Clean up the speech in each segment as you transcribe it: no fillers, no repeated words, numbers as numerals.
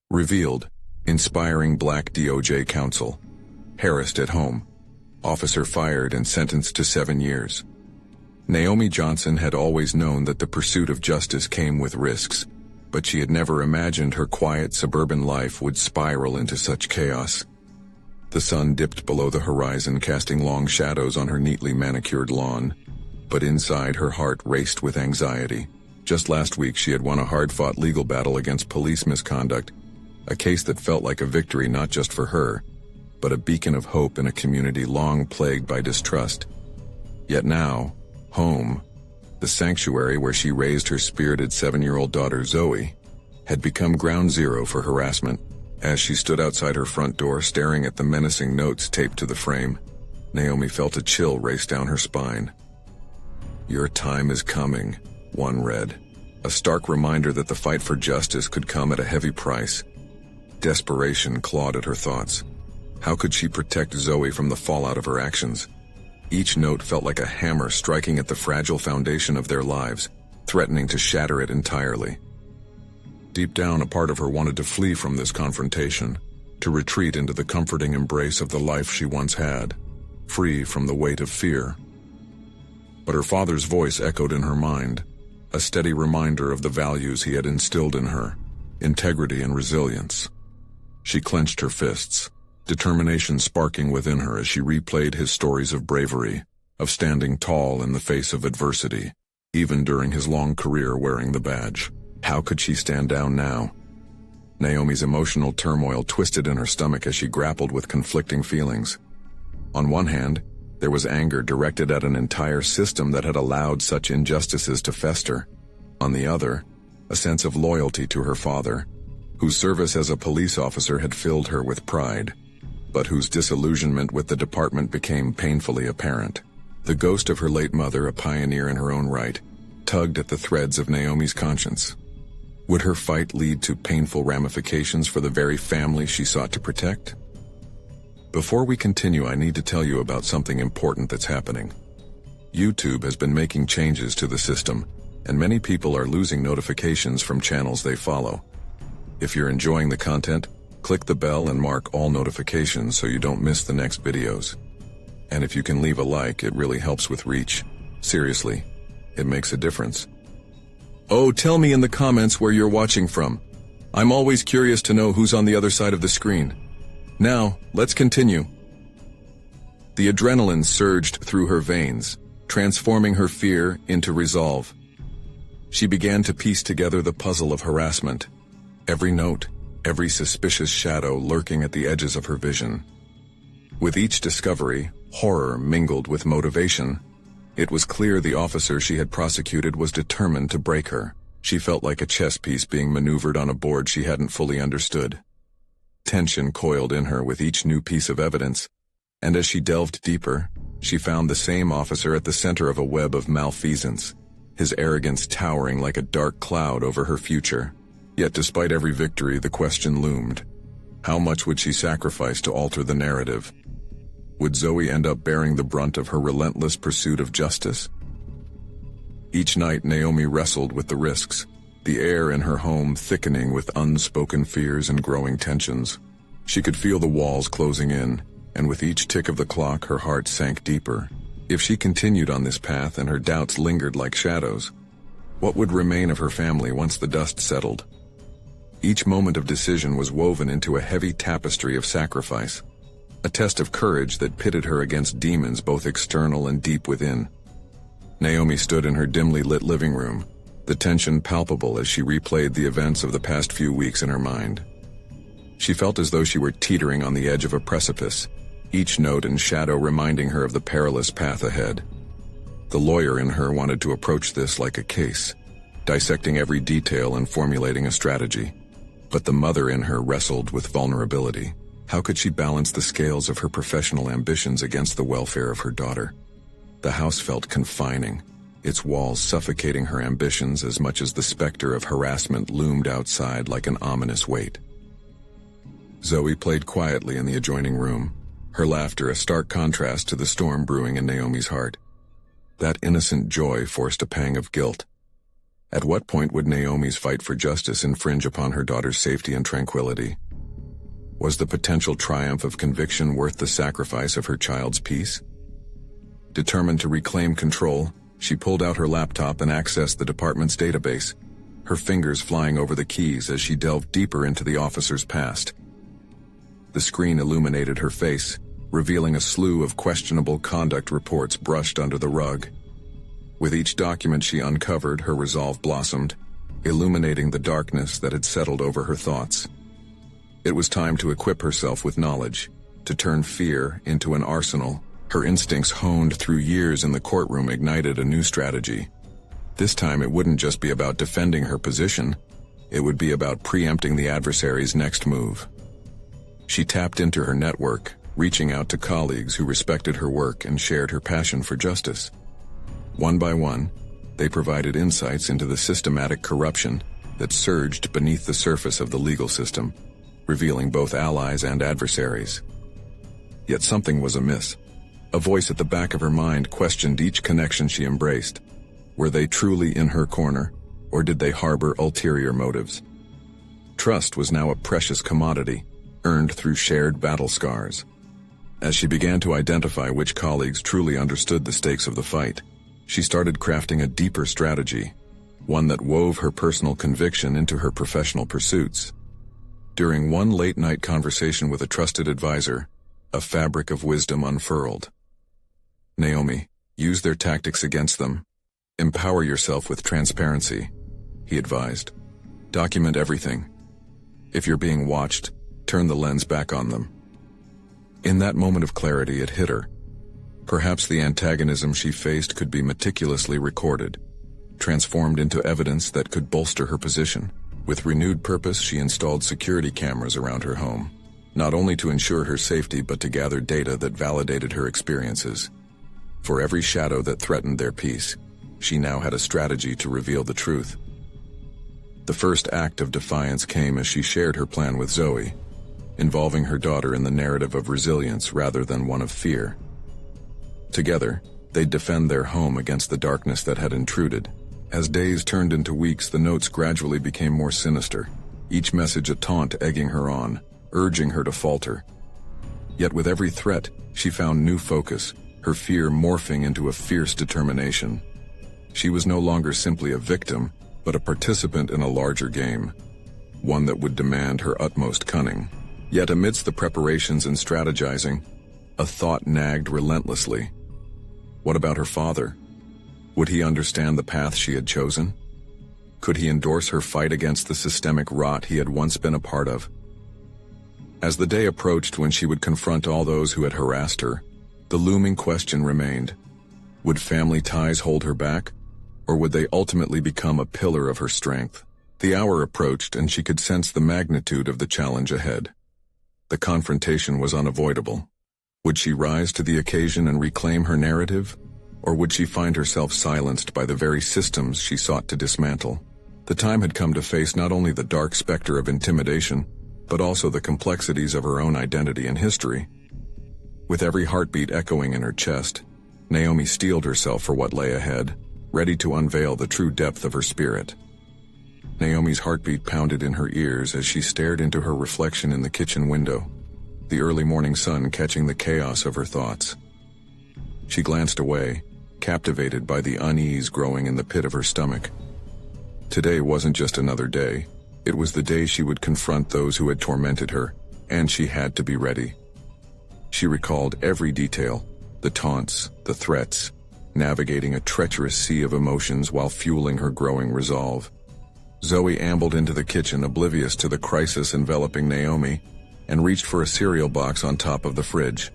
Revealed, inspiring Black DOJ Counsel. Harassed at home. Officer fired and sentenced to 7 years. Naomi Johnson had always known that the pursuit of justice came with risks, but she had never imagined her quiet suburban life would spiral into such chaos. The sun dipped below the horizon, casting long shadows on her neatly manicured lawn, but inside her heart raced with anxiety. Just last week she had won a hard-fought legal battle against police misconduct, a case that felt like a victory not just for her, but a beacon of hope in a community long plagued by distrust. Yet now, home, the sanctuary where she raised her spirited 7-year-old daughter Zoe, had become ground zero for harassment. As she stood outside her front door staring at the menacing notes taped to the frame, Naomi felt a chill race down her spine. "Your time is coming," one read, a stark reminder that the fight for justice could come at a heavy price. Desperation clawed at her thoughts. How could she protect Zoe from the fallout of her actions? Each note felt like a hammer striking at the fragile foundation of their lives, threatening to shatter it entirely. Deep down, a part of her wanted to flee from this confrontation, to retreat into the comforting embrace of the life she once had, free from the weight of fear. But her father's voice echoed in her mind, a steady reminder of the values he had instilled in her, integrity and resilience. She clenched her fists, determination sparking within her as she replayed his stories of bravery, of standing tall in the face of adversity, even during his long career wearing the badge. How could she stand down now? Naomi's emotional turmoil twisted in her stomach as she grappled with conflicting feelings. On one hand, there was anger directed at an entire system that had allowed such injustices to fester. On the other, a sense of loyalty to her father, whose service as a police officer had filled her with pride, but whose disillusionment with the department became painfully apparent. The ghost of her late mother, a pioneer in her own right, tugged at the threads of Naomi's conscience. Would her fight lead to painful ramifications for the very family she sought to protect? Before we continue, I need to tell you about something important that's happening. YouTube has been making changes to the system, and many people are losing notifications from channels they follow. If you're enjoying the content, click the bell and mark all notifications so you don't miss the next videos. And if you can leave a like, it really helps with reach. Seriously, it makes a difference. Oh, tell me in the comments where you're watching from. I'm always curious to know who's on the other side of the screen. Now, let's continue. The adrenaline surged through her veins, transforming her fear into resolve. She began to piece together the puzzle of harassment, every note, every suspicious shadow lurking at the edges of her vision. With each discovery, horror mingled with motivation. It was clear the officer she had prosecuted was determined to break her. She felt like a chess piece being maneuvered on a board she hadn't fully understood. Tension coiled in her with each new piece of evidence, and as she delved deeper, she found the same officer at the center of a web of malfeasance, his arrogance towering like a dark cloud over her future. Yet despite every victory, the question loomed. How much would she sacrifice to alter the narrative? Would Zoe end up bearing the brunt of her relentless pursuit of justice? Each night, Naomi wrestled with the risks, the air in her home thickening with unspoken fears and growing tensions. She could feel the walls closing in, and with each tick of the clock, her heart sank deeper. If she continued on this path and her doubts lingered like shadows, what would remain of her family once the dust settled? Each moment of decision was woven into a heavy tapestry of sacrifice, a test of courage that pitted her against demons both external and deep within. Naomi stood in her dimly lit living room, the tension palpable as she replayed the events of the past few weeks in her mind. She felt as though she were teetering on the edge of a precipice, each note and shadow reminding her of the perilous path ahead. The lawyer in her wanted to approach this like a case, dissecting every detail and formulating a strategy. But the mother in her wrestled with vulnerability. How could she balance the scales of her professional ambitions against the welfare of her daughter? The house felt confining, its walls suffocating her ambitions as much as the specter of harassment loomed outside like an ominous weight. Zoe played quietly in the adjoining room, her laughter a stark contrast to the storm brewing in Naomi's heart. That innocent joy forced a pang of guilt. At what point would Naomi's fight for justice infringe upon her daughter's safety and tranquility? Was the potential triumph of conviction worth the sacrifice of her child's peace? Determined to reclaim control, she pulled out her laptop and accessed the department's database, her fingers flying over the keys as she delved deeper into the officer's past. The screen illuminated her face, revealing a slew of questionable conduct reports brushed under the rug. With each document she uncovered, her resolve blossomed, illuminating the darkness that had settled over her thoughts. It was time to equip herself with knowledge, to turn fear into an arsenal. Her instincts honed through years in the courtroom ignited a new strategy. This time it wouldn't just be about defending her position, it would be about preempting the adversary's next move. She tapped into her network, reaching out to colleagues who respected her work and shared her passion for justice. One by one, they provided insights into the systematic corruption that surged beneath the surface of the legal system, revealing both allies and adversaries. Yet something was amiss. A voice at the back of her mind questioned each connection she embraced. Were they truly in her corner, or did they harbor ulterior motives? Trust was now a precious commodity, earned through shared battle scars. As she began to identify which colleagues truly understood the stakes of the fight, she started crafting a deeper strategy, one that wove her personal conviction into her professional pursuits. During one late-night conversation with a trusted advisor, a fabric of wisdom unfurled. "Naomi, use their tactics against them. Empower yourself with transparency," he advised. "Document everything. If you're being watched, turn the lens back on them." In that moment of clarity, it hit her. Perhaps the antagonism she faced could be meticulously recorded, transformed into evidence that could bolster her position. With renewed purpose, she installed security cameras around her home, not only to ensure her safety but to gather data that validated her experiences. For every shadow that threatened their peace, she now had a strategy to reveal the truth. The first act of defiance came as she shared her plan with Zoe, involving her daughter in the narrative of resilience rather than one of fear. Together, they'd defend their home against the darkness that had intruded. As days turned into weeks, the notes gradually became more sinister, each message a taunt egging her on, urging her to falter. Yet with every threat, she found new focus, her fear morphing into a fierce determination. She was no longer simply a victim, but a participant in a larger game, one that would demand her utmost cunning. Yet amidst the preparations and strategizing, a thought nagged relentlessly. What about her father? Would he understand the path she had chosen? Could he endorse her fight against the systemic rot he had once been a part of? As the day approached when she would confront all those who had harassed her, the looming question remained. Would family ties hold her back, or would they ultimately become a pillar of her strength? The hour approached and she could sense the magnitude of the challenge ahead. The confrontation was unavoidable. Would she rise to the occasion and reclaim her narrative, or would she find herself silenced by the very systems she sought to dismantle? The time had come to face not only the dark specter of intimidation, but also the complexities of her own identity and history. With every heartbeat echoing in her chest, Naomi steeled herself for what lay ahead, ready to unveil the true depth of her spirit. Naomi's heartbeat pounded in her ears as she stared into her reflection in the kitchen window, the early morning sun catching the chaos of her thoughts. She glanced away, captivated by the unease growing in the pit of her stomach. Today wasn't just another day, it was the day she would confront those who had tormented her, and she had to be ready. She recalled every detail, the taunts, the threats, navigating a treacherous sea of emotions while fueling her growing resolve. Zoe ambled into the kitchen, oblivious to the crisis enveloping Naomi, and reached for a cereal box on top of the fridge.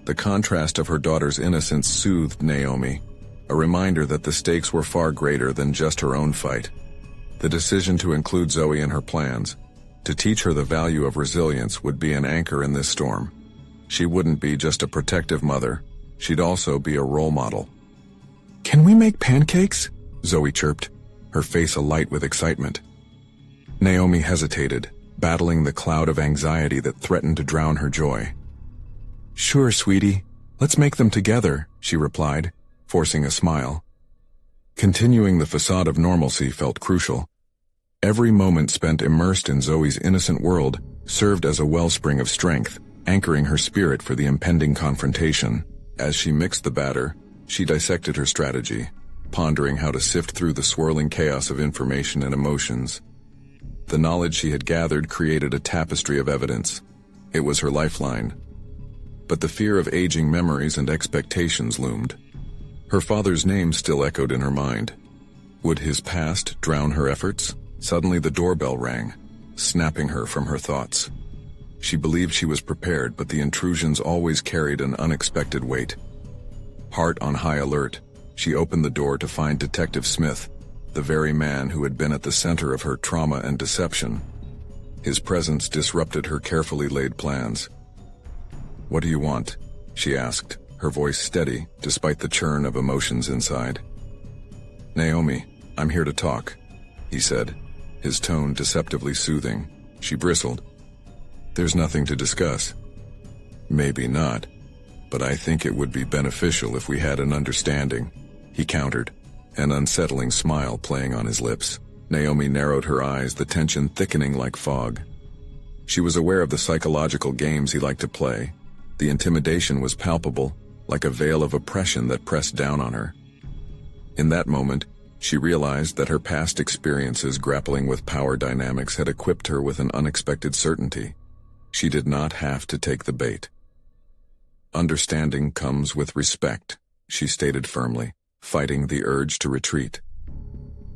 The contrast of her daughter's innocence soothed Naomi, a reminder that the stakes were far greater than just her own fight. The decision to include Zoe in her plans, to teach her the value of resilience, would be an anchor in this storm. She wouldn't be just a protective mother, she'd also be a role model. "Can we make pancakes?" Zoe chirped, her face alight with excitement. Naomi hesitated, battling the cloud of anxiety that threatened to drown her joy. "Sure, sweetie. Let's make them together," she replied, forcing a smile. Continuing the facade of normalcy felt crucial. Every moment spent immersed in Zoe's innocent world served as a wellspring of strength, anchoring her spirit for the impending confrontation. As she mixed the batter, she dissected her strategy, pondering how to sift through the swirling chaos of information and emotions. The knowledge she had gathered created a tapestry of evidence. It was her lifeline. But the fear of aging memories and expectations loomed. Her father's name still echoed in her mind. Would his past drown her efforts? Suddenly the doorbell rang, snapping her from her thoughts. She believed she was prepared, but the intrusions always carried an unexpected weight. Heart on high alert, she opened the door to find Detective Smith, the very man who had been at the center of her trauma and deception. His presence disrupted her carefully laid plans. "What do you want?" she asked, her voice steady despite the churn of emotions inside. "Naomi, I'm here to talk," he said, his tone deceptively soothing. She bristled. "There's nothing to discuss." "Maybe not, but I think it would be beneficial if we had an understanding," he countered, an unsettling smile playing on his lips. Naomi narrowed her eyes, the tension thickening like fog. She was aware of the psychological games he liked to play. The intimidation was palpable, like a veil of oppression that pressed down on her. In that moment, she realized that her past experiences grappling with power dynamics had equipped her with an unexpected certainty. She did not have to take the bait. "Understanding comes with respect," she stated firmly, fighting the urge to retreat.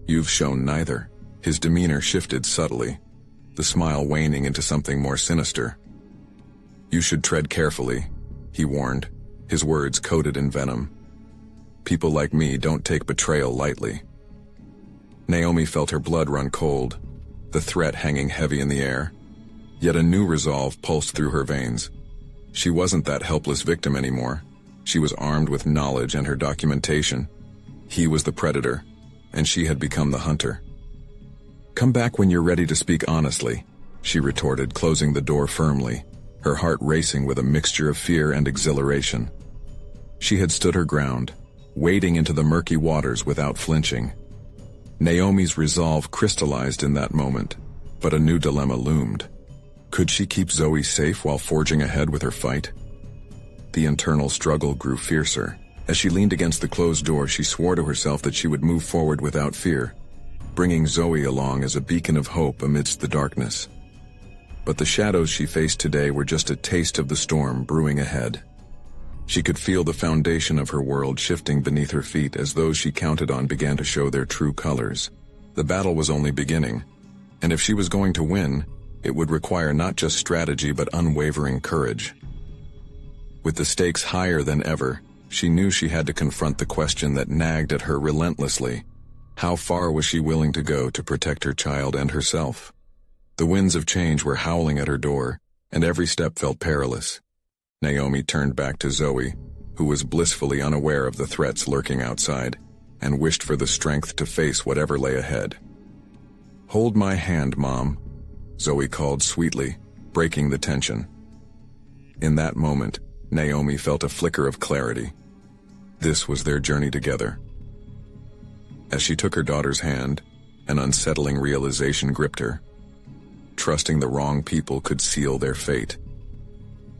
"You've shown neither." His demeanor shifted subtly, the smile waning into something more sinister. "You should tread carefully," he warned, his words coated in venom. "People like me don't take betrayal lightly." Naomi felt her blood run cold, the threat hanging heavy in the air. Yet a new resolve pulsed through her veins. She wasn't that helpless victim anymore. She was armed with knowledge and her documentation. He was the predator, and she had become the hunter. "Come back when you're ready to speak honestly," she retorted, closing the door firmly, her heart racing with a mixture of fear and exhilaration. She had stood her ground, wading into the murky waters without flinching. Naomi's resolve crystallized in that moment, but a new dilemma loomed. Could she keep Zoe safe while forging ahead with her fight? The internal struggle grew fiercer. As she leaned against the closed door, she swore to herself that she would move forward without fear, bringing Zoe along as a beacon of hope amidst the darkness. But the shadows she faced today were just a taste of the storm brewing ahead. She could feel the foundation of her world shifting beneath her feet as those she counted on began to show their true colors. The battle was only beginning, and if she was going to win, it would require not just strategy but unwavering courage. With the stakes higher than ever, she knew she had to confront the question that nagged at her relentlessly. How far was she willing to go to protect her child and herself? The winds of change were howling at her door, and every step felt perilous. Naomi turned back to Zoe, who was blissfully unaware of the threats lurking outside, and wished for the strength to face whatever lay ahead. "Hold my hand, Mom," Zoe called sweetly, breaking the tension. In that moment, Naomi felt a flicker of clarity. This was their journey together. As she took her daughter's hand, an unsettling realization gripped her. Trusting the wrong people could seal their fate.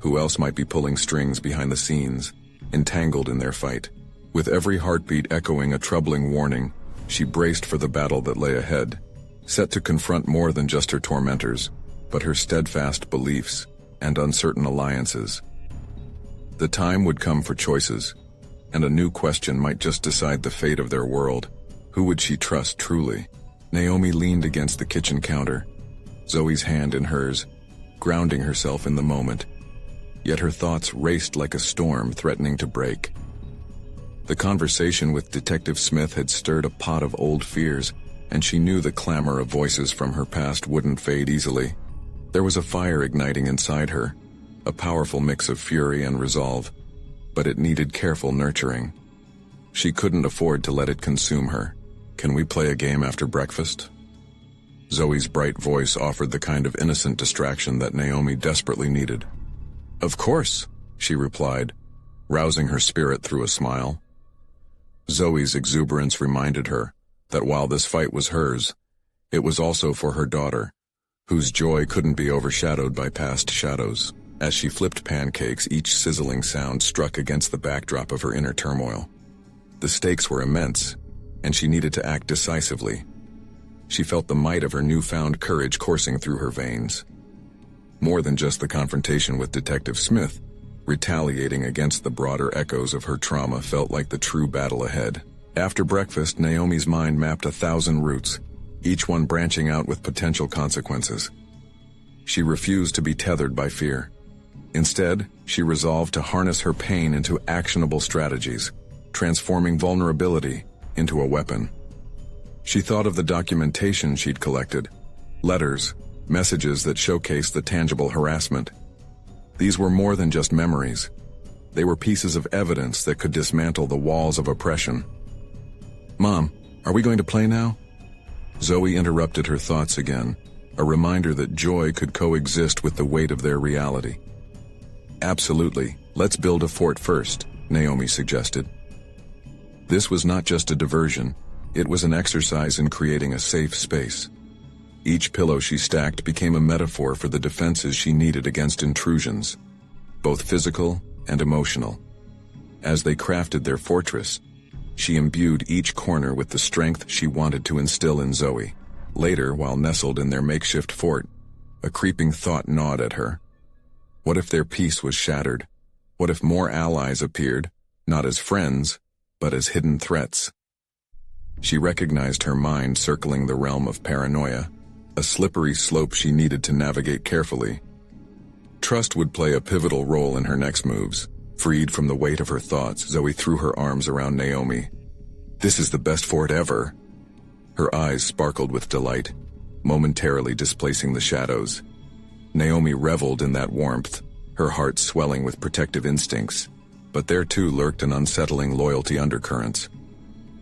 Who else might be pulling strings behind the scenes, entangled in their fight? With every heartbeat echoing a troubling warning, she braced for the battle that lay ahead, set to confront more than just her tormentors, but her steadfast beliefs and uncertain alliances. The time would come for choices, and a new question might just decide the fate of their world. Who would she trust truly? Naomi leaned against the kitchen counter, Zoe's hand in hers, grounding herself in the moment. Yet her thoughts raced like a storm threatening to break. The conversation with Detective Smith had stirred a pot of old fears, and she knew the clamor of voices from her past wouldn't fade easily. There was a fire igniting inside her, a powerful mix of fury and resolve, but it needed careful nurturing. She couldn't afford to let it consume her. "Can we play a game after breakfast?" Zoe's bright voice offered the kind of innocent distraction that Naomi desperately needed. "Of course," she replied, rousing her spirit through a smile. Zoe's exuberance reminded her that while this fight was hers, it was also for her daughter, whose joy couldn't be overshadowed by past shadows. As she flipped pancakes, each sizzling sound struck against the backdrop of her inner turmoil. The stakes were immense, and she needed to act decisively. She felt the might of her newfound courage coursing through her veins. More than just the confrontation with Detective Smith, retaliating against the broader echoes of her trauma felt like the true battle ahead. After breakfast, Naomi's mind mapped 1,000 routes, each one branching out with potential consequences. She refused to be tethered by fear. Instead, she resolved to harness her pain into actionable strategies, transforming vulnerability into a weapon. She thought of the documentation she'd collected, letters, messages that showcased the tangible harassment. These were more than just memories. They were pieces of evidence that could dismantle the walls of oppression. "Mom, are we going to play now?" Zoe interrupted her thoughts again, a reminder that joy could coexist with the weight of their reality. "Absolutely. Let's build a fort first," Naomi suggested. This was not just a diversion, it was an exercise in creating a safe space. Each pillow she stacked became a metaphor for the defenses she needed against intrusions, both physical and emotional. As they crafted their fortress, she imbued each corner with the strength she wanted to instill in Zoe. Later, while nestled in their makeshift fort, a creeping thought gnawed at her. What if their peace was shattered? What if more allies appeared, not as friends, but as hidden threats? She recognized her mind circling the realm of paranoia, a slippery slope she needed to navigate carefully. Trust would play a pivotal role in her next moves. Freed from the weight of her thoughts, Zoe threw her arms around Naomi. "This is the best fort ever." Her eyes sparkled with delight, momentarily displacing the shadows. Naomi reveled in that warmth, her heart swelling with protective instincts, but there too lurked an unsettling loyalty undercurrents.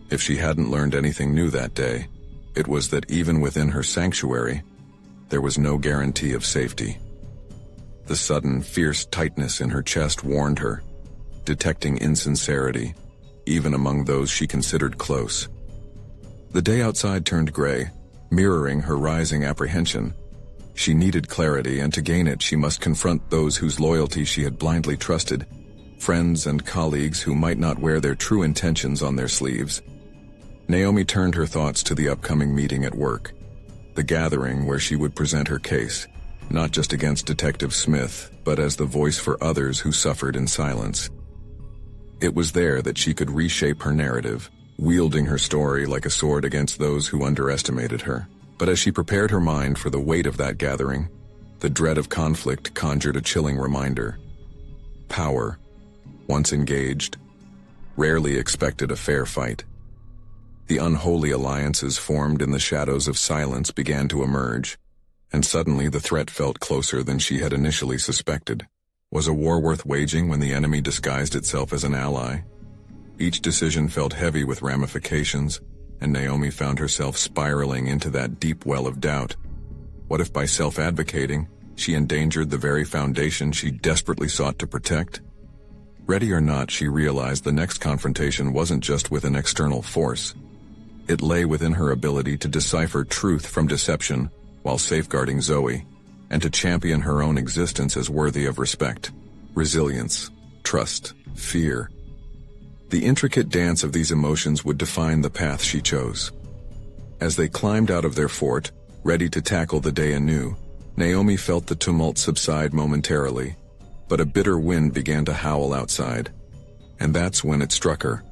If she hadn't learned anything new that day, it was that even within her sanctuary, there was no guarantee of safety. The sudden, fierce tightness in her chest warned her, detecting insincerity, even among those she considered close. The day outside turned gray, mirroring her rising apprehension. She needed clarity, and to gain it she must confront those whose loyalty she had blindly trusted, friends and colleagues who might not wear their true intentions on their sleeves. Naomi turned her thoughts to the upcoming meeting at work, the gathering where she would present her case, not just against Detective Smith, but as the voice for others who suffered in silence. It was there that she could reshape her narrative, wielding her story like a sword against those who underestimated her. But as she prepared her mind for the weight of that gathering, the dread of conflict conjured a chilling reminder. Power, once engaged, rarely expected a fair fight. The unholy alliances formed in the shadows of silence began to emerge, and suddenly the threat felt closer than she had initially suspected. Was a war worth waging when the enemy disguised itself as an ally? Each decision felt heavy with ramifications, and Naomi found herself spiraling into that deep well of doubt. What if by self-advocating, she endangered the very foundation she desperately sought to protect? Ready or not, she realized the next confrontation wasn't just with an external force. It lay within her ability to decipher truth from deception while safeguarding Zoe, and to champion her own existence as worthy of respect. Resilience, trust, fear. The intricate dance of these emotions would define the path she chose. As they climbed out of their fort, ready to tackle the day anew, Naomi felt the tumult subside momentarily, but a bitter wind began to howl outside. And that's when it struck her.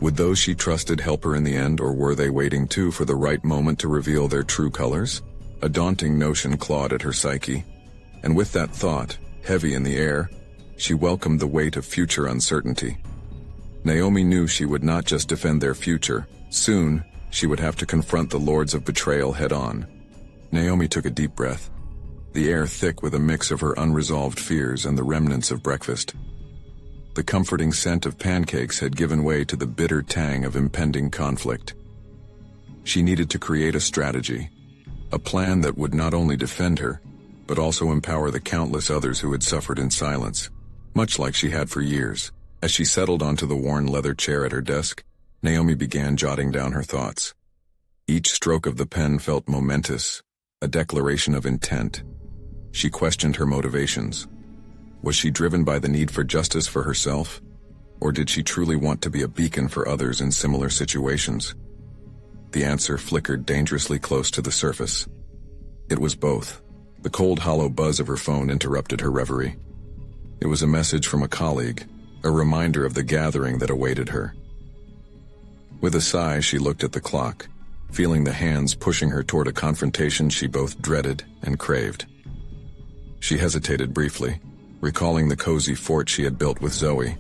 Would those she trusted help her in the end, or were they waiting too for the right moment to reveal their true colors? A daunting notion clawed at her psyche, and with that thought, heavy in the air, she welcomed the weight of future uncertainty. Naomi knew she would not just defend their future. Soon, she would have to confront the lords of betrayal head-on. Naomi took a deep breath, the air thick with a mix of her unresolved fears and the remnants of breakfast. The comforting scent of pancakes had given way to the bitter tang of impending conflict. She needed to create a strategy, a plan that would not only defend her, but also empower the countless others who had suffered in silence, much like she had for years. As she settled onto the worn leather chair at her desk, Naomi began jotting down her thoughts. Each stroke of the pen felt momentous, a declaration of intent. She questioned her motivations. Was she driven by the need for justice for herself? Or did she truly want to be a beacon for others in similar situations? The answer flickered dangerously close to the surface. It was both. The cold, hollow buzz of her phone interrupted her reverie. It was a message from a colleague, a reminder of the gathering that awaited her. With a sigh, she looked at the clock, feeling the hands pushing her toward a confrontation she both dreaded and craved. She hesitated briefly, recalling the cozy fort she had built with Zoe,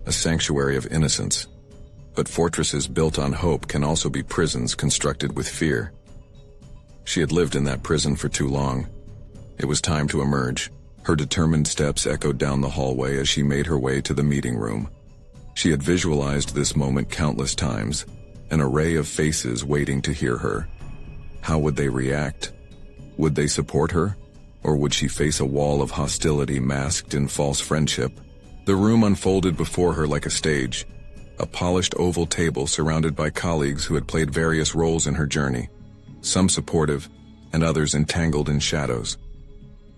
a sanctuary of innocence. But fortresses built on hope can also be prisons constructed with fear. She had lived in that prison for too long. It was time to emerge. Her determined steps echoed down the hallway as she made her way to the meeting room. She had visualized this moment countless times, an array of faces waiting to hear her. How would they react? Would they support her? Or would she face a wall of hostility masked in false friendship? The room unfolded before her like a stage, a polished oval table surrounded by colleagues who had played various roles in her journey, some supportive and others entangled in shadows.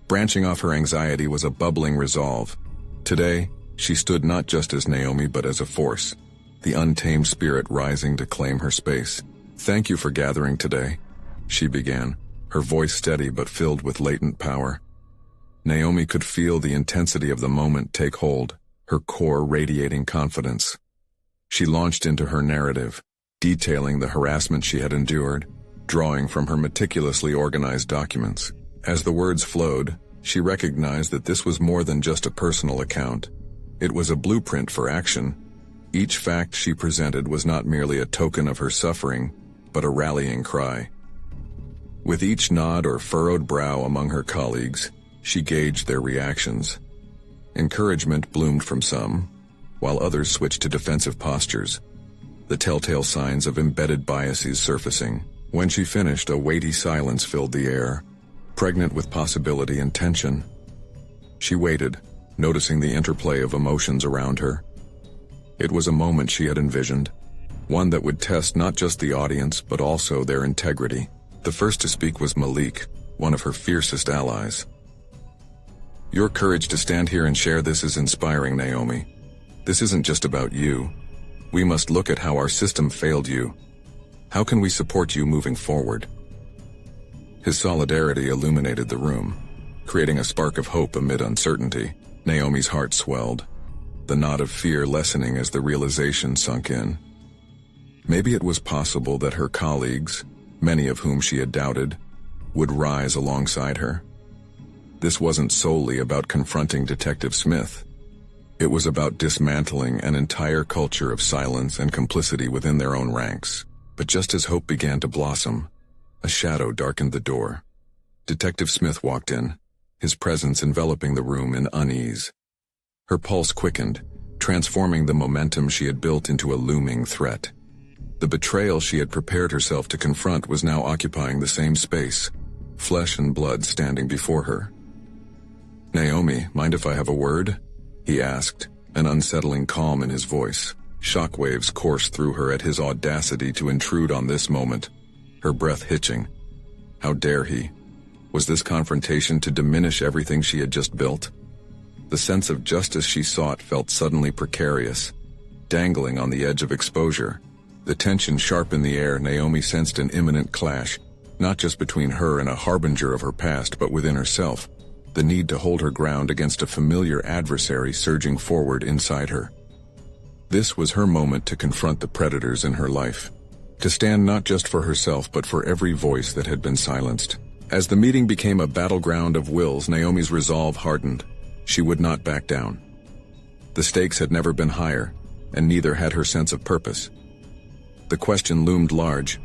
Branching off her anxiety was a bubbling resolve. Today, she stood not just as Naomi but as a force, the untamed spirit rising to claim her space. "Thank you for gathering today," she began, her voice steady but filled with latent power. Naomi could feel the intensity of the moment take hold, her core radiating confidence. She launched into her narrative, detailing the harassment she had endured, drawing from her meticulously organized documents. As the words flowed, she recognized that this was more than just a personal account. It was a blueprint for action. Each fact she presented was not merely a token of her suffering, but a rallying cry. With each nod or furrowed brow among her colleagues, she gauged their reactions. Encouragement bloomed from some, while others switched to defensive postures, the telltale signs of embedded biases surfacing. When she finished, a weighty silence filled the air, pregnant with possibility and tension. She waited, noticing the interplay of emotions around her. It was a moment she had envisioned, one that would test not just the audience but also their integrity. The first to speak was Malik, one of her fiercest allies. "Your courage to stand here and share this is inspiring, Naomi. This isn't just about you. We must look at how our system failed you. How can we support you moving forward?" His solidarity illuminated the room, creating a spark of hope amid uncertainty. Naomi's heart swelled, the knot of fear lessening as the realization sunk in. Maybe it was possible that her colleagues, many of whom she had doubted, would rise alongside her. This wasn't solely about confronting Detective Smith. It was about dismantling an entire culture of silence and complicity within their own ranks. But just as hope began to blossom, a shadow darkened the door. Detective Smith walked in, his presence enveloping the room in unease. Her pulse quickened, transforming the momentum she had built into a looming threat. The betrayal she had prepared herself to confront was now occupying the same space, flesh and blood standing before her. "Naomi, mind if I have a word?" he asked, an unsettling calm in his voice. Shockwaves coursed through her at his audacity to intrude on this moment, her breath hitching. How dare he? Was this confrontation to diminish everything she had just built? The sense of justice she sought felt suddenly precarious, dangling on the edge of exposure. The tension sharp in the air, Naomi sensed an imminent clash, not just between her and a harbinger of her past but within herself, the need to hold her ground against a familiar adversary surging forward inside her. This was her moment to confront the predators in her life, to stand not just for herself but for every voice that had been silenced. As the meeting became a battleground of wills, Naomi's resolve hardened. She would not back down. The stakes had never been higher, and neither had her sense of purpose. The question loomed large.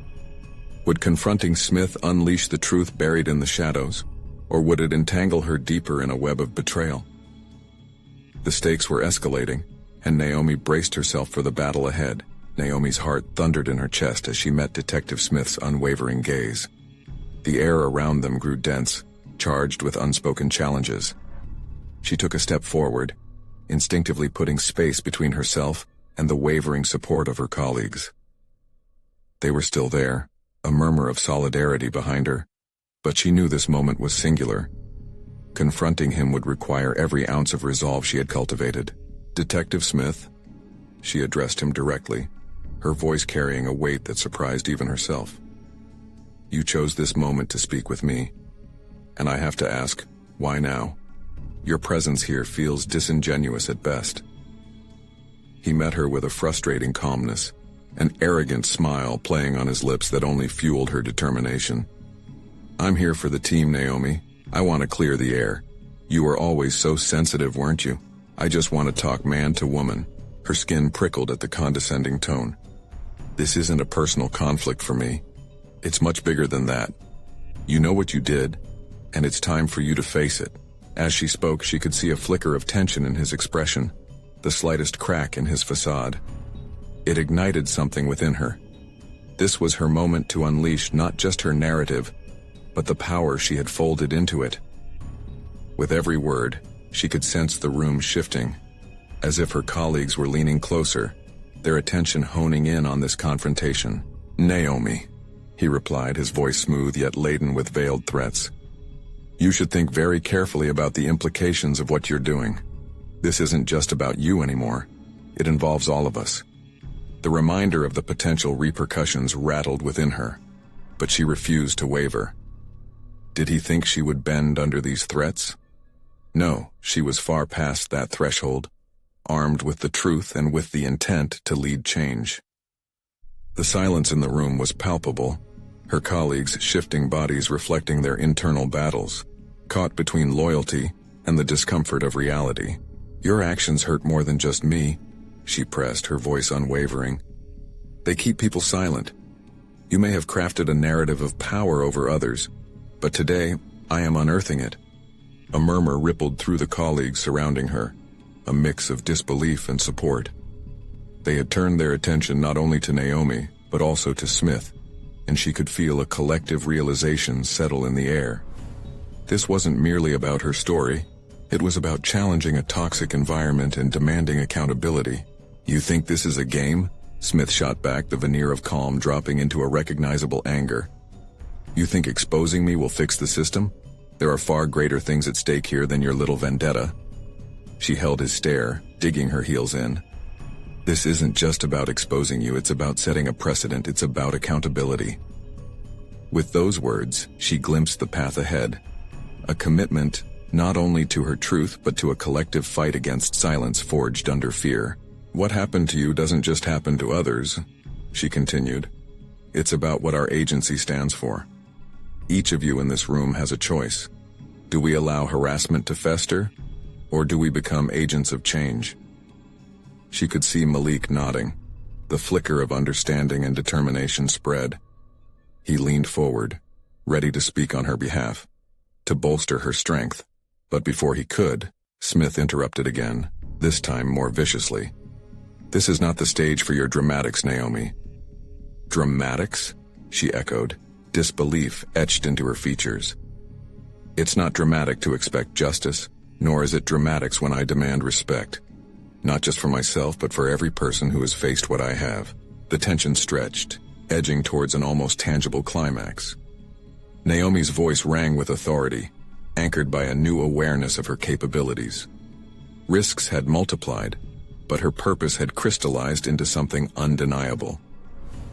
Would confronting Smith unleash the truth buried in the shadows, or would it entangle her deeper in a web of betrayal? The stakes were escalating, and Naomi braced herself for the battle ahead. Naomi's heart thundered in her chest as she met Detective Smith's unwavering gaze. The air around them grew dense, charged with unspoken challenges. She took a step forward, instinctively putting space between herself and the wavering support of her colleagues. They were still there, a murmur of solidarity behind her, but she knew this moment was singular. Confronting him would require every ounce of resolve she had cultivated. "Detective Smith?" She addressed him directly, her voice carrying a weight that surprised even herself. "You chose this moment to speak with me, and I have to ask, why now? Your presence here feels disingenuous at best." He met her with a frustrating calmness, an arrogant smile playing on his lips that only fueled her determination. "I'm here for the team, Naomi. I want to clear the air. You were always so sensitive, weren't you? I just want to talk man to woman." Her skin prickled at the condescending tone. "This isn't a personal conflict for me. It's much bigger than that. You know what you did, and it's time for you to face it." As she spoke, she could see a flicker of tension in his expression, the slightest crack in his facade. It ignited something within her. This was her moment to unleash not just her narrative, but the power she had folded into it. With every word, she could sense the room shifting, as if her colleagues were leaning closer, their attention honing in on this confrontation. "Naomi," he replied, his voice smooth yet laden with veiled threats. "You should think very carefully about the implications of what you're doing. This isn't just about you anymore. It involves all of us." The reminder of the potential repercussions rattled within her, but she refused to waver. Did he think she would bend under these threats? No, she was far past that threshold, armed with the truth and with the intent to lead change. The silence in the room was palpable, her colleagues' shifting bodies reflecting their internal battles, caught between loyalty and the discomfort of reality. "Your actions hurt more than just me," she pressed, her voice unwavering. "They keep people silent. You may have crafted a narrative of power over others, but today I am unearthing it." A murmur rippled through the colleagues surrounding her, a mix of disbelief and support. They had turned their attention not only to Naomi, but also to Smith, and she could feel a collective realization settle in the air. This wasn't merely about her story, it was about challenging a toxic environment and demanding accountability. "You think this is a game?" Smith shot back, the veneer of calm dropping into a recognizable anger. "You think exposing me will fix the system? There are far greater things at stake here than your little vendetta." She held his stare, digging her heels in. "This isn't just about exposing you, it's about setting a precedent, it's about accountability." With those words, she glimpsed the path ahead. A commitment, not only to her truth but to a collective fight against silence forged under fear. "What happened to you doesn't just happen to others," she continued. "It's about what our agency stands for. Each of you in this room has a choice. Do we allow harassment to fester, or do we become agents of change?" She could see Malik nodding. The flicker of understanding and determination spread. He leaned forward, ready to speak on her behalf, to bolster her strength. But before he could, Smith interrupted again, this time more viciously. "This is not the stage for your dramatics, Naomi." "Dramatics?" she echoed, disbelief etched into her features. "It's not dramatic to expect justice, nor is it dramatics when I demand respect. Not just for myself, but for every person who has faced what I have." The tension stretched, edging towards an almost tangible climax. Naomi's voice rang with authority, anchored by a new awareness of her capabilities. Risks had multiplied, but her purpose had crystallized into something undeniable.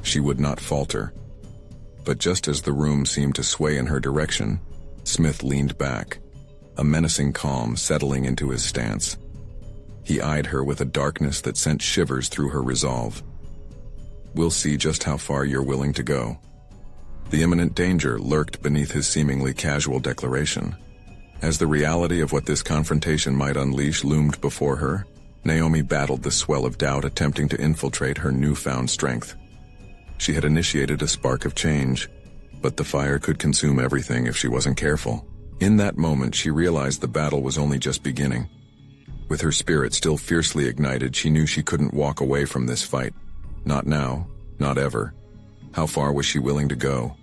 She would not falter. But just as the room seemed to sway in her direction, Smith leaned back, a menacing calm settling into his stance. He eyed her with a darkness that sent shivers through her resolve. "We'll see just how far you're willing to go." The imminent danger lurked beneath his seemingly casual declaration. As the reality of what this confrontation might unleash loomed before her, Naomi battled the swell of doubt attempting to infiltrate her newfound strength. She had initiated a spark of change, but the fire could consume everything if she wasn't careful. In that moment, she realized the battle was only just beginning. With her spirit still fiercely ignited, she knew she couldn't walk away from this fight. Not now, not ever. How far was she willing to go?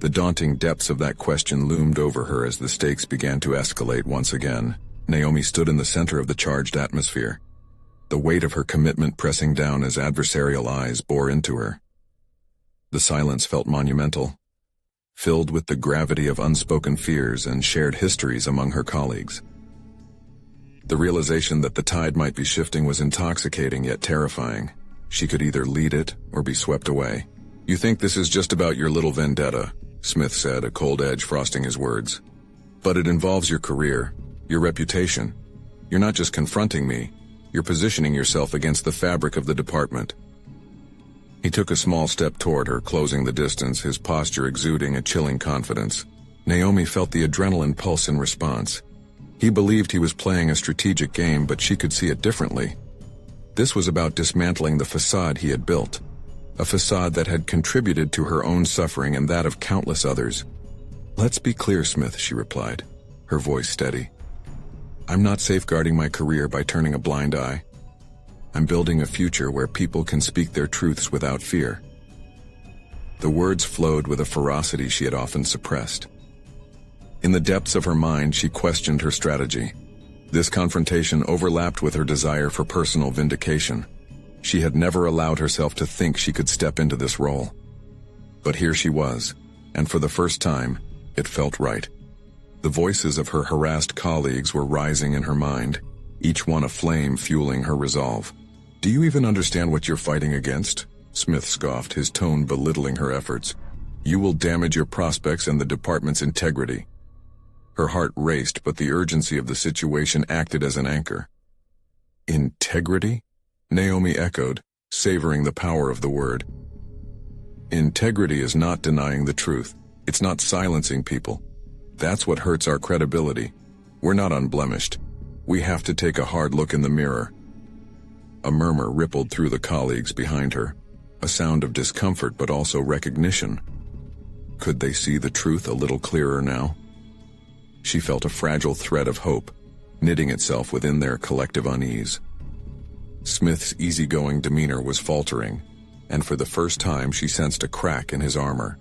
The daunting depths of that question loomed over her as the stakes began to escalate once again. Naomi stood in the center of the charged atmosphere, the weight of her commitment pressing down as adversarial eyes bore into her. The silence felt monumental, filled with the gravity of unspoken fears and shared histories among her colleagues. The realization that the tide might be shifting was intoxicating yet terrifying. She could either lead it or be swept away. "You think this is just about your little vendetta," Smith said, a cold edge frosting his words. "But it involves your career, your reputation. You're not just confronting me, you're positioning yourself against the fabric of the department." He took a small step toward her, closing the distance, his posture exuding a chilling confidence. Naomi felt the adrenaline pulse in response. He believed he was playing a strategic game, but she could see it differently. This was about dismantling the facade he had built, a facade that had contributed to her own suffering and that of countless others. "Let's be clear, Smith," she replied, her voice steady. "I'm not safeguarding my career by turning a blind eye. I'm building a future where people can speak their truths without fear." The words flowed with a ferocity she had often suppressed. In the depths of her mind, she questioned her strategy. This confrontation overlapped with her desire for personal vindication. She had never allowed herself to think she could step into this role. But here she was, and for the first time, it felt right. The voices of her harassed colleagues were rising in her mind, each one a flame fueling her resolve. "Do you even understand what you're fighting against?" Smith scoffed, his tone belittling her efforts. "You will damage your prospects and the department's integrity." Her heart raced, but the urgency of the situation acted as an anchor. "Integrity?" Naomi echoed, savoring the power of the word. "Integrity is not denying the truth. It's not silencing people. That's what hurts our credibility. We're not unblemished. We have to take a hard look in the mirror." A murmur rippled through the colleagues behind her, a sound of discomfort but also recognition. Could they see the truth a little clearer now? She felt a fragile thread of hope, knitting itself within their collective unease. Smith's easygoing demeanor was faltering, and for the first time she sensed a crack in his armor.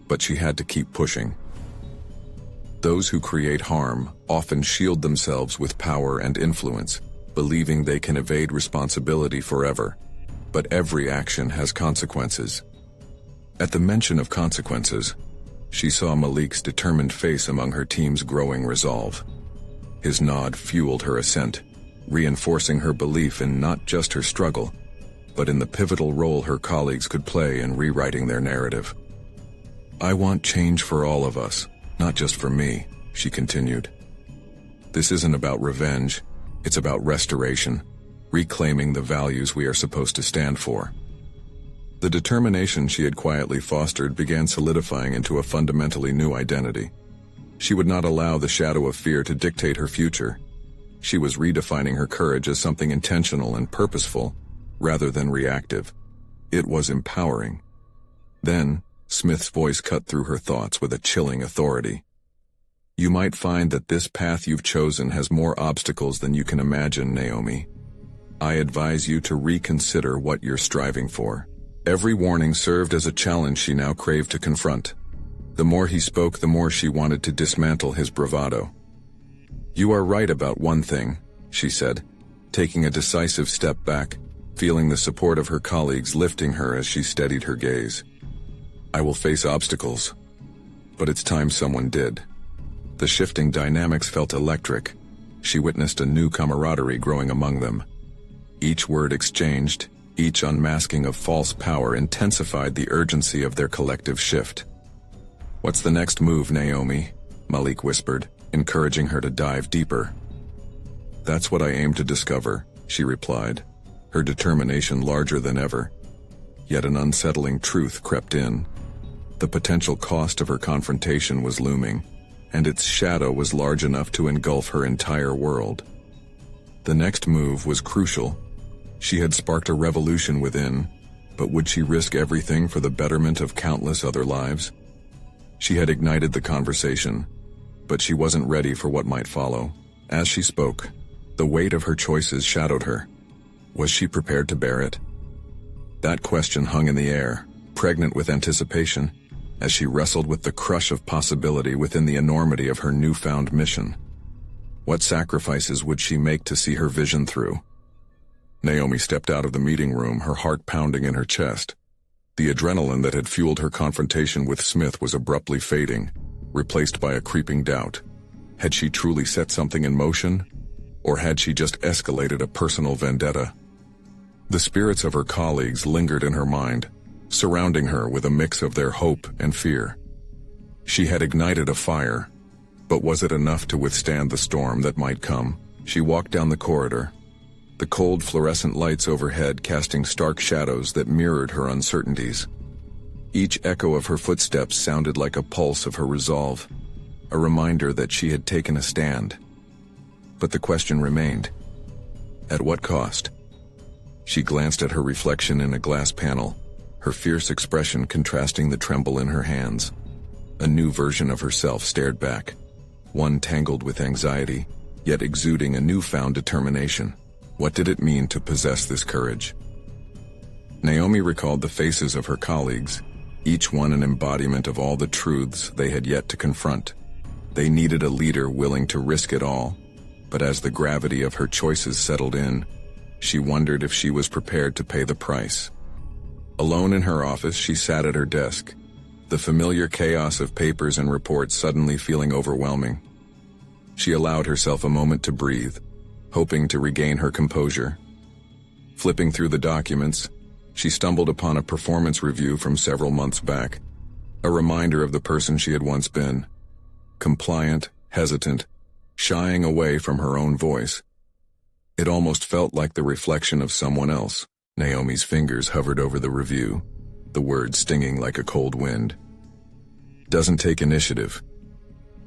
But she had to keep pushing. Those who create harm often shield themselves with power and influence, believing they can evade responsibility forever. But every action has consequences. At the mention of consequences, she saw Malik's determined face among her team's growing resolve. His nod fueled her assent, reinforcing her belief in not just her struggle, but in the pivotal role her colleagues could play in rewriting their narrative. "I want change for all of us, not just for me," she continued. "This isn't about revenge, it's about restoration, reclaiming the values we are supposed to stand for." The determination she had quietly fostered began solidifying into a fundamentally new identity. She would not allow the shadow of fear to dictate her future. She was redefining her courage as something intentional and purposeful, rather than reactive. It was empowering. Then, Smith's voice cut through her thoughts with a chilling authority. "You might find that this path you've chosen has more obstacles than you can imagine, Naomi. I advise you to reconsider what you're striving for." Every warning served as a challenge she now craved to confront. The more he spoke, the more she wanted to dismantle his bravado. "You are right about one thing," she said, taking a decisive step back, feeling the support of her colleagues lifting her as she steadied her gaze. "I will face obstacles, but it's time someone did." The shifting dynamics felt electric. She witnessed a new camaraderie growing among them. Each word exchanged, each unmasking of false power intensified the urgency of their collective shift. "What's the next move, Naomi?" Malik whispered, encouraging her to dive deeper. "That's what I aim to discover," she replied, her determination larger than ever. Yet an unsettling truth crept in. The potential cost of her confrontation was looming, and its shadow was large enough to engulf her entire world. The next move was crucial. She had sparked a revolution within, but would she risk everything for the betterment of countless other lives? She had ignited the conversation, but she wasn't ready for what might follow. As she spoke, the weight of her choices shadowed her. Was she prepared to bear it? That question hung in the air, pregnant with anticipation, as she wrestled with the crush of possibility within the enormity of her newfound mission. What sacrifices would she make to see her vision through? Naomi stepped out of the meeting room, her heart pounding in her chest. The adrenaline that had fueled her confrontation with Smith was abruptly fading, replaced by a creeping doubt. Had she truly set something in motion? Or had she just escalated a personal vendetta? The spirits of her colleagues lingered in her mind, surrounding her with a mix of their hope and fear. She had ignited a fire, but was it enough to withstand the storm that might come? She walked down the corridor, the cold fluorescent lights overhead casting stark shadows that mirrored her uncertainties. Each echo of her footsteps sounded like a pulse of her resolve, a reminder that she had taken a stand. But the question remained: at what cost? She glanced at her reflection in a glass panel, her fierce expression contrasting the tremble in her hands. A new version of herself stared back, one tangled with anxiety, yet exuding a newfound determination. What did it mean to possess this courage? Naomi recalled the faces of her colleagues, each one an embodiment of all the truths they had yet to confront. They needed a leader willing to risk it all, but as the gravity of her choices settled in, she wondered if she was prepared to pay the price. Alone in her office, she sat at her desk, the familiar chaos of papers and reports suddenly feeling overwhelming. She allowed herself a moment to breathe, hoping to regain her composure. Flipping through the documents, she stumbled upon a performance review from several months back, a reminder of the person she had once been. Compliant, hesitant, shying away from her own voice. It almost felt like the reflection of someone else. Naomi's fingers hovered over the review, the words stinging like a cold wind. Doesn't take initiative.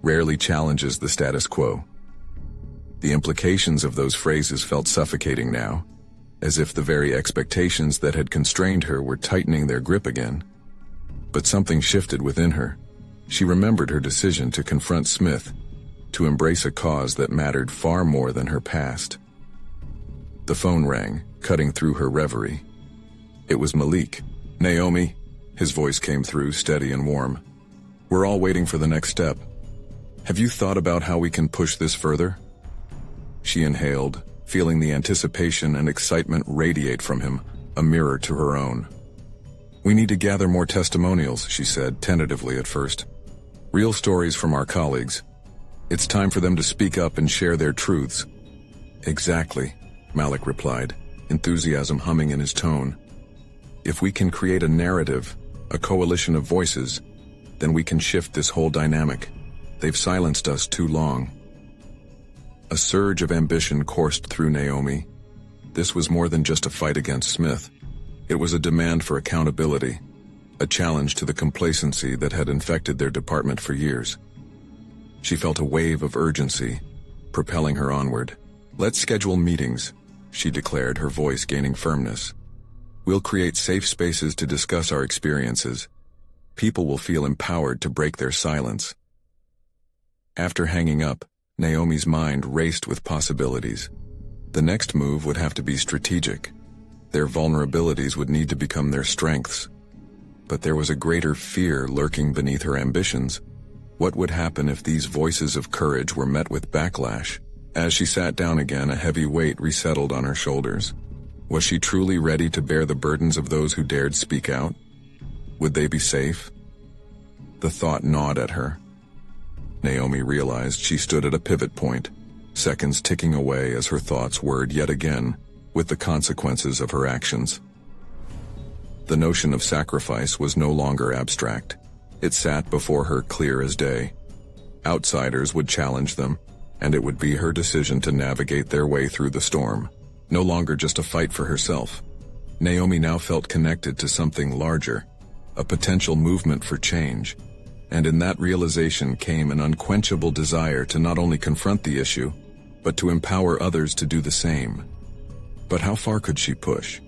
Rarely challenges the status quo. The implications of those phrases felt suffocating now, as if the very expectations that had constrained her were tightening their grip again. But something shifted within her. She remembered her decision to confront Smith, to embrace a cause that mattered far more than her past. The phone rang, cutting through her reverie. It was Malik. "Naomi," his voice came through, steady and warm. "We're all waiting for the next step. Have you thought about how we can push this further?" She inhaled, feeling the anticipation and excitement radiate from him, a mirror to her own. "We need to gather more testimonials," she said, tentatively at first. "Real stories from our colleagues. It's time for them to speak up and share their truths." "Exactly," Malik replied, enthusiasm humming in his tone. "If we can create a narrative, a coalition of voices, then we can shift this whole dynamic. They've silenced us too long." A surge of ambition coursed through Naomi. This was more than just a fight against Smith. It was a demand for accountability, a challenge to the complacency that had infected their department for years. She felt a wave of urgency, propelling her onward. "Let's schedule meetings," she declared, her voice gaining firmness. "We'll create safe spaces to discuss our experiences. People will feel empowered to break their silence." After hanging up, Naomi's mind raced with possibilities. The next move would have to be strategic. Their vulnerabilities would need to become their strengths. But there was a greater fear lurking beneath her ambitions. What would happen if these voices of courage were met with backlash? As she sat down again, a heavy weight resettled on her shoulders. Was she truly ready to bear the burdens of those who dared speak out? Would they be safe? The thought gnawed at her. Naomi realized she stood at a pivot point, seconds ticking away as her thoughts whirred yet again with the consequences of her actions. The notion of sacrifice was no longer abstract. It sat before her clear as day. Outsiders would challenge them, and it would be her decision to navigate their way through the storm. No longer just a fight for herself. Naomi now felt connected to something larger, a potential movement for change. And in that realization came an unquenchable desire to not only confront the issue, but to empower others to do the same. But how far could she push?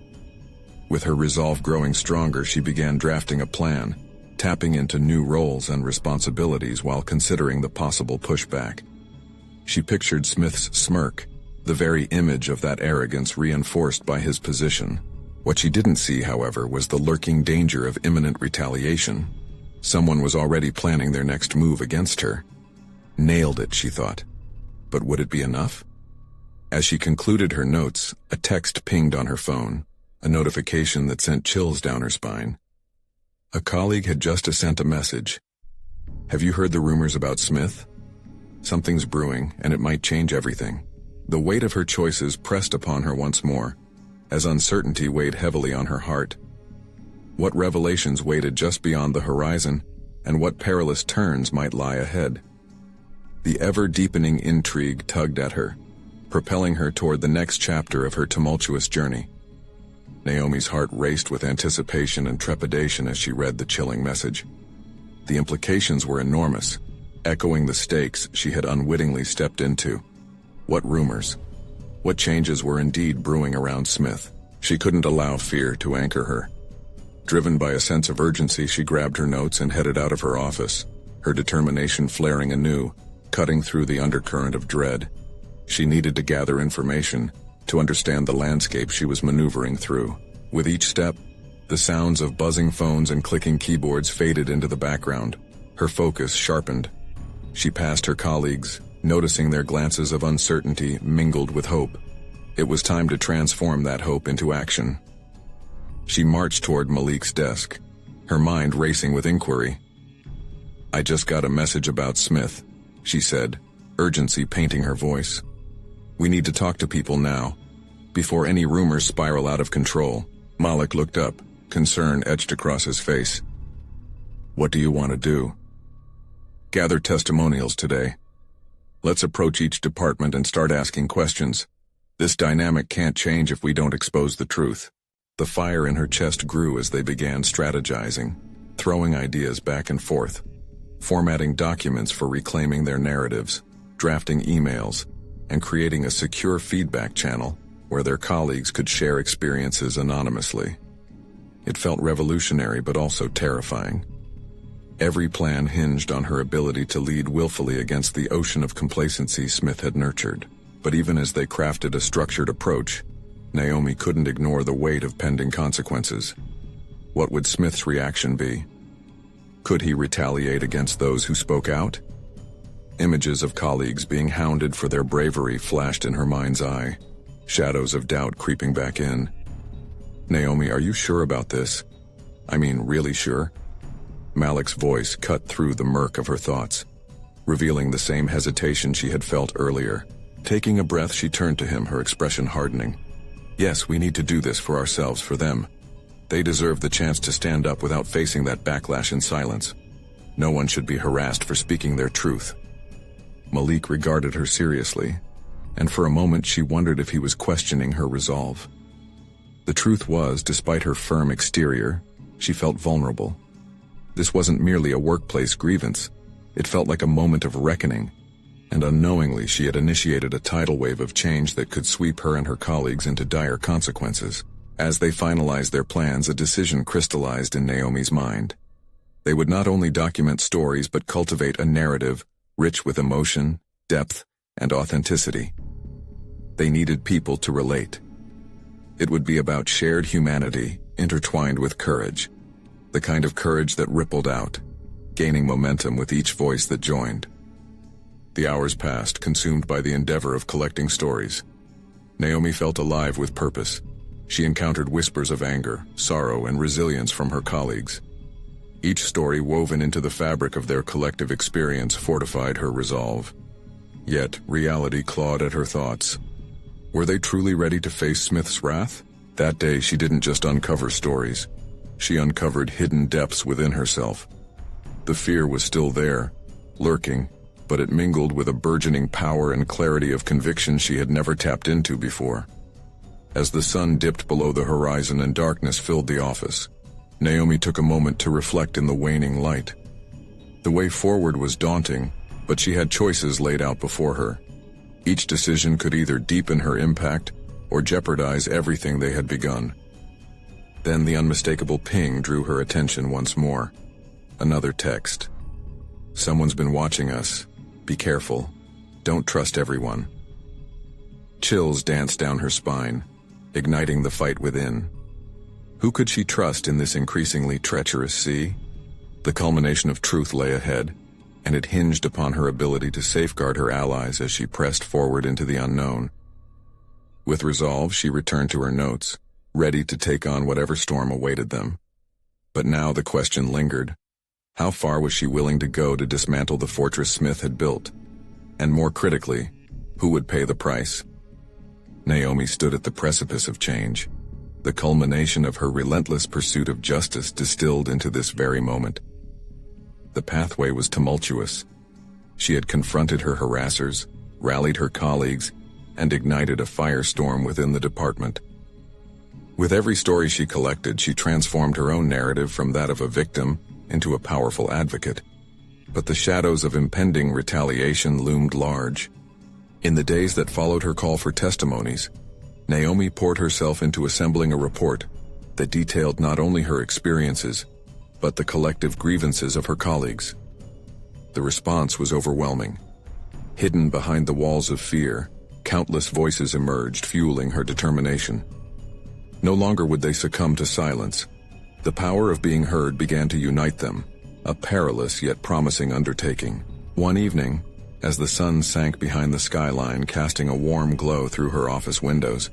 With her resolve growing stronger, she began drafting a plan, tapping into new roles and responsibilities while considering the possible pushback. She pictured Smith's smirk, the very image of that arrogance reinforced by his position. What she didn't see, however, was the lurking danger of imminent retaliation. Someone was already planning their next move against her. Nailed it, she thought. But would it be enough? As she concluded her notes, a text pinged on her phone, a notification that sent chills down her spine. A colleague had just sent a message. "Have you heard the rumors about Smith? Something's brewing, and it might change everything." The weight of her choices pressed upon her once more, as uncertainty weighed heavily on her heart. What revelations waited just beyond the horizon, and what perilous turns might lie ahead? The ever-deepening intrigue tugged at her, propelling her toward the next chapter of her tumultuous journey. Naomi's heart raced with anticipation and trepidation as she read the chilling message. The implications were enormous, echoing the stakes she had unwittingly stepped into. What rumors? What changes were indeed brewing around Smith? She couldn't allow fear to anchor her. Driven by a sense of urgency, she grabbed her notes and headed out of her office, her determination flaring anew, cutting through the undercurrent of dread. She needed to gather information, to understand the landscape she was maneuvering through. With each step, the sounds of buzzing phones and clicking keyboards faded into the background. Her focus sharpened. She passed her colleagues, noticing their glances of uncertainty mingled with hope. It was time to transform that hope into action. She marched toward Malik's desk, her mind racing with inquiry. "I just got a message about Smith," she said, urgency painting her voice. "We need to talk to people now, before any rumors spiral out of control." Malik looked up, concern etched across his face. "What do you want to do?" "Gather testimonials today. Let's approach each department and start asking questions. This dynamic can't change if we don't expose the truth." The fire in her chest grew as they began strategizing, throwing ideas back and forth, formatting documents for reclaiming their narratives, drafting emails, and creating a secure feedback channel where their colleagues could share experiences anonymously. It felt revolutionary but also terrifying. Every plan hinged on her ability to lead willfully against the ocean of complacency Smith had nurtured. But even as they crafted a structured approach, Naomi couldn't ignore the weight of pending consequences. What would Smith's reaction be? Could he retaliate against those who spoke out? Images of colleagues being hounded for their bravery flashed in her mind's eye, shadows of doubt creeping back in. "Naomi, are you sure about this? I mean, really sure?" Malik's voice cut through the murk of her thoughts, revealing the same hesitation she had felt earlier. Taking a breath, she turned to him, her expression hardening. "Yes, we need to do this for ourselves, for them. They deserve the chance to stand up without facing that backlash in silence. No one should be harassed for speaking their truth." Malik regarded her seriously, and for a moment she wondered if he was questioning her resolve. The truth was, despite her firm exterior, she felt vulnerable. This wasn't merely a workplace grievance. It felt like a moment of reckoning, and unknowingly she had initiated a tidal wave of change that could sweep her and her colleagues into dire consequences. As they finalized their plans, a decision crystallized in Naomi's mind. They would not only document stories but cultivate a narrative rich with emotion, depth, and authenticity. They needed people to relate. It would be about shared humanity intertwined with courage, the kind of courage that rippled out, gaining momentum with each voice that joined. The hours passed, consumed by the endeavor of collecting stories. Naomi felt alive with purpose. She encountered whispers of anger, sorrow, and resilience from her colleagues. Each story woven into the fabric of their collective experience fortified her resolve. Yet, reality clawed at her thoughts. Were they truly ready to face Smith's wrath? That day, she didn't just uncover stories. She uncovered hidden depths within herself. The fear was still there, lurking, but it mingled with a burgeoning power and clarity of conviction she had never tapped into before. As the sun dipped below the horizon and darkness filled the office, Naomi took a moment to reflect in the waning light. The way forward was daunting, but she had choices laid out before her. Each decision could either deepen her impact or jeopardize everything they had begun. Then the unmistakable ping drew her attention once more. Another text. "Someone's been watching us. Be careful. Don't trust everyone." Chills danced down her spine, igniting the fight within. Who could she trust in this increasingly treacherous sea? The culmination of truth lay ahead, and it hinged upon her ability to safeguard her allies as she pressed forward into the unknown. With resolve, she returned to her notes, ready to take on whatever storm awaited them. But now the question lingered. How far was she willing to go to dismantle the fortress Smith had built? And more critically, who would pay the price? Naomi stood at the precipice of change, the culmination of her relentless pursuit of justice distilled into this very moment. The pathway was tumultuous. She had confronted her harassers, rallied her colleagues, and ignited a firestorm within the department. With every story she collected, she transformed her own narrative from that of a victim into a powerful advocate. But the shadows of impending retaliation loomed large. In the days that followed her call for testimonies, Naomi poured herself into assembling a report that detailed not only her experiences, but the collective grievances of her colleagues. The response was overwhelming. Hidden behind the walls of fear, countless voices emerged, fueling her determination. No longer would they succumb to silence. The power of being heard began to unite them, a perilous yet promising undertaking. One evening, as the sun sank behind the skyline, casting a warm glow through her office windows,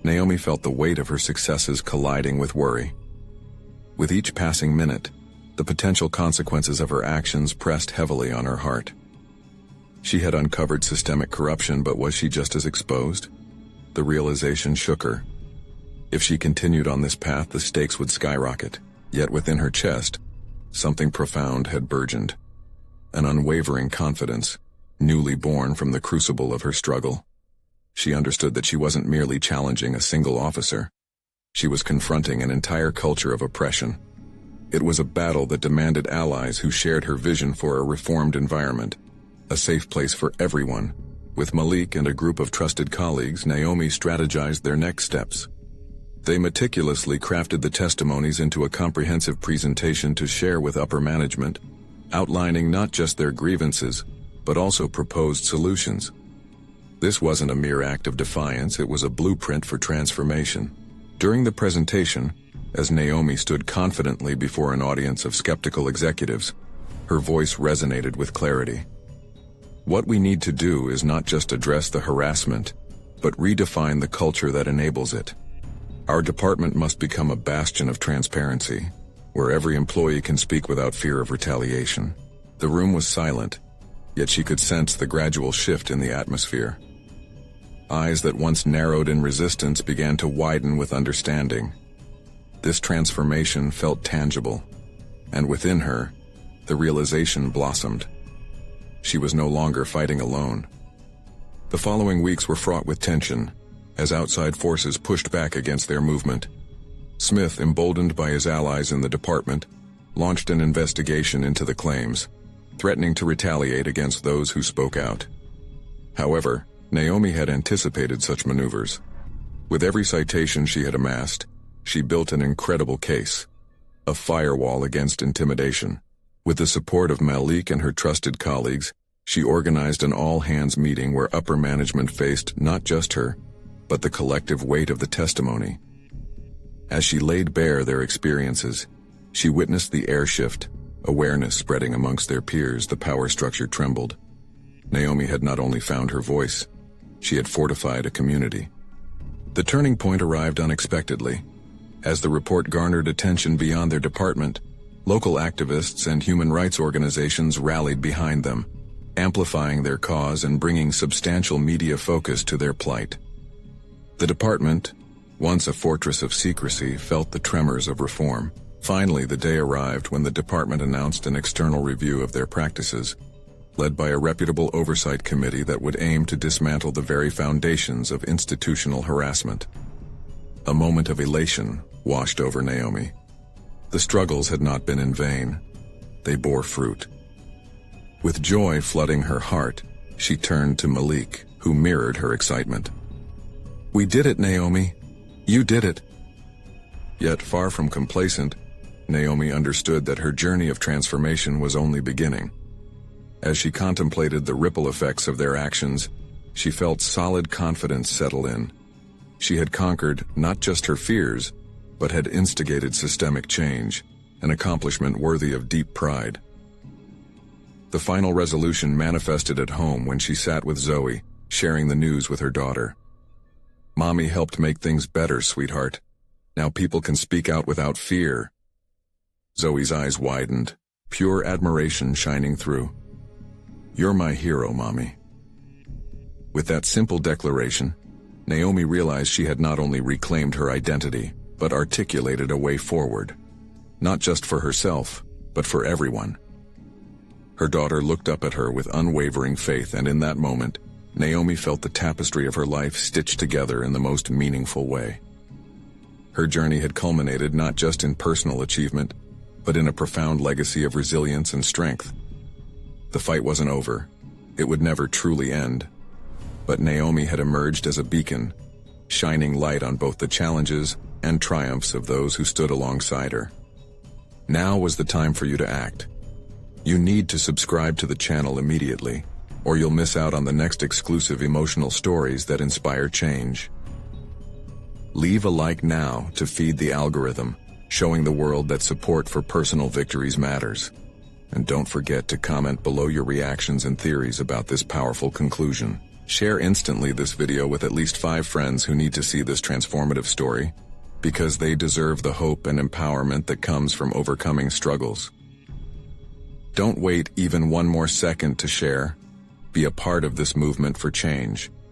Naomi felt the weight of her successes colliding with worry. With each passing minute, the potential consequences of her actions pressed heavily on her heart. She had uncovered systemic corruption, but was she just as exposed? The realization shook her. If she continued on this path, the stakes would skyrocket. Yet within her chest, something profound had burgeoned. An unwavering confidence, newly born from the crucible of her struggle. She understood that she wasn't merely challenging a single officer. She was confronting an entire culture of oppression. It was a battle that demanded allies who shared her vision for a reformed environment, a safe place for everyone. With Malik and a group of trusted colleagues, Naomi strategized their next steps. They meticulously crafted the testimonies into a comprehensive presentation to share with upper management, outlining not just their grievances, but also proposed solutions. This wasn't a mere act of defiance, it was a blueprint for transformation. During the presentation, as Naomi stood confidently before an audience of skeptical executives, her voice resonated with clarity. What we need to do is not just address the harassment, but redefine the culture that enables it. Our department must become a bastion of transparency, where every employee can speak without fear of retaliation. The room was silent, yet she could sense the gradual shift in the atmosphere. Eyes that once narrowed in resistance began to widen with understanding. This transformation felt tangible, and within her, the realization blossomed. She was no longer fighting alone. The following weeks were fraught with tension, as outside forces pushed back against their movement. Smith, emboldened by his allies in the department, launched an investigation into the claims, threatening to retaliate against those who spoke out. However, Naomi had anticipated such maneuvers. With every citation she had amassed, she built an incredible case, a firewall against intimidation. With the support of Malik and her trusted colleagues, she organized an all-hands meeting where upper management faced not just her, but the collective weight of the testimony. As she laid bare their experiences, she witnessed the air shift, awareness spreading amongst their peers. The power structure trembled. Naomi had not only found her voice, she had fortified a community. The turning point arrived unexpectedly. As the report garnered attention beyond their department, local activists and human rights organizations rallied behind them, amplifying their cause and bringing substantial media focus to their plight. The department, once a fortress of secrecy, felt the tremors of reform. Finally, the day arrived when the department announced an external review of their practices, led by a reputable oversight committee that would aim to dismantle the very foundations of institutional harassment. A moment of elation washed over Naomi. The struggles had not been in vain. They bore fruit. With joy flooding her heart, she turned to Malik, who mirrored her excitement. "We did it, Naomi. You did it." Yet, far from complacent, Naomi understood that her journey of transformation was only beginning. As she contemplated the ripple effects of their actions, she felt solid confidence settle in. She had conquered not just her fears, but had instigated systemic change, an accomplishment worthy of deep pride. The final resolution manifested at home when she sat with Zoe, sharing the news with her daughter. "Mommy helped make things better, sweetheart. Now people can speak out without fear." Zoe's eyes widened, pure admiration shining through. "You're my hero, Mommy." With that simple declaration, Naomi realized she had not only reclaimed her identity, but articulated a way forward. Not just for herself, but for everyone. Her daughter looked up at her with unwavering faith, and in that moment, Naomi felt the tapestry of her life stitched together in the most meaningful way. Her journey had culminated not just in personal achievement, but in a profound legacy of resilience and strength. The fight wasn't over. It would never truly end. But Naomi had emerged as a beacon, shining light on both the challenges and triumphs of those who stood alongside her. Now was the time for you to act. You need to subscribe to the channel immediately, or you'll miss out on the next exclusive emotional stories that inspire change. Leave a like now to feed the algorithm, showing the world that support for personal victories matters. And don't forget to comment below your reactions and theories about this powerful conclusion. Share instantly this video with at least 5 friends who need to see this transformative story, because they deserve the hope and empowerment that comes from overcoming struggles. Don't wait even one more second to share. Be a part of this movement for change.